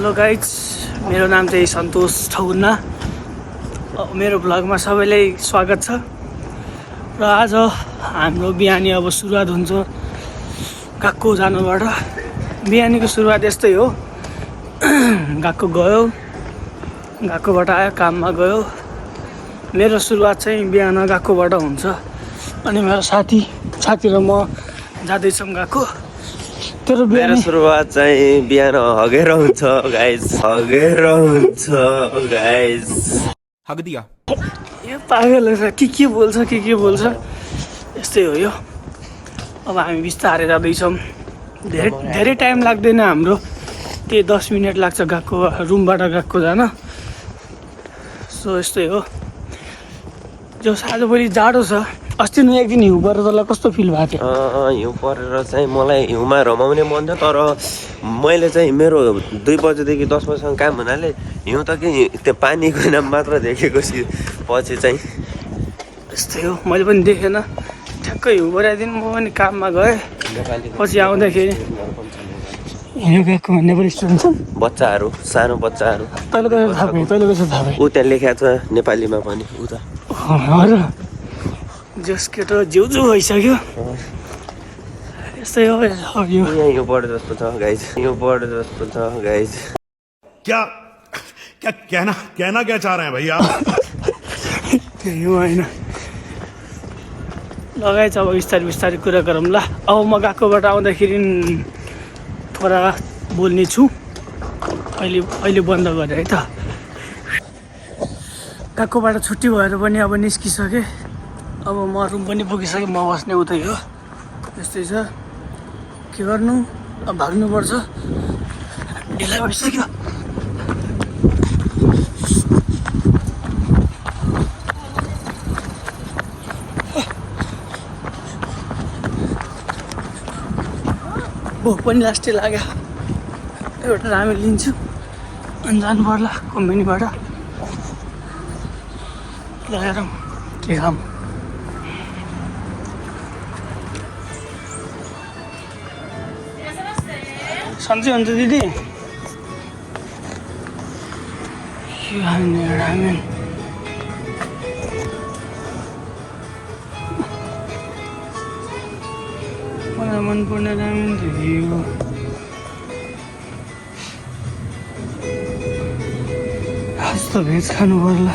Hello guys, मेरो नाम चाहिँ सन्तोष ठौना। मेरो भ्लगमा सबैलाई स्वागत छ। र आज हाम्रो बिहानी अब सुरुवात हुन्छ गएको जानुबाट। बिहानीको सुरुवात यस्तै हो, गएको गयो, गएकोबाट आयो, काममा गयो। मेरो सुरुवात चाहिँ बिहान गएकोबाट हुन्छ। अनि मेरो साथी र म जाँदैछौँ गएको। मेरो सुरुवात चाहिँ बिहान हगेर हुन्छ गाइस, हगेर हुन्छ गाइस। हगदिया यो पागल के बोल्छ यस्तै हो यो। अब हामी बिस्तारै जाँदैछौँ। धेरै टाइम लाग्दैन हाम्रो, त्यही 10 मिनट लाग्छ गएको, रुमबाट गएको जान। सो यस्तै हो। जो आजभोलि जाडो छ। अस्ति नै एक दिन हिउँ परेर तँलाई कस्तो फिल भएको थियो? हिउँ परेर चाहिँ मलाई हिउँमा रमाउने मन थियो, तर मैले चाहिँ मेरो 2 बजेदेखि 10 बजीसम्म काम हुनाले हिउँ त के त्यो पानीको नाम मात्र देखेको पछि चाहिँ यस्तै हो। मैले पनि देखेन, ठ्याक्कै हिउँ परेको दिन म पनि काममा गएँ। पछि आउँदाखेरि हिउँ गएको नेपाली स्टुडेन्ट छन्, बच्चाहरू, सानो बच्चाहरू। तैँले कसरी थाहा भयो? ऊ त्यहाँ लेखेको छ नेपालीमा पनि। ऊ त जस केटो जिउजु भइसक्यो। यस्तै हो यो। यो बढे जस्तो छ गाइस, यो बढे जस्तो छ गाइस। क्या कहना क्या चाह रहे हैं भैया? यो होइन, लगाएछ। अब बिस्तारै कुरा गरौँ ल। अब म गएकोबाट आउँदाखेरि थोडा बोल्ने छु। अहिले बन्द गरेँ है त। गएकोबाट छुट्टी भएर पनि अब निस्किसकेँ। अब म रुम पनि पुगिसकेँ। म बस्ने उतै हो। त्यस्तै छ, के गर्नु, अब भाग्नुपर्छ। ढिला भइसक्यो। भोक पनि लास्टै लाग्यो। एउटा रामेन लिन्छु अनि जानु पर्ला कम्पनीबाट। ल हेरौँ के खाऊँ। सन्चै हुन्छ दिदी? रामेन मलाई मनपर्ने रामेन थियो। आज त भेज खानु पर्ला।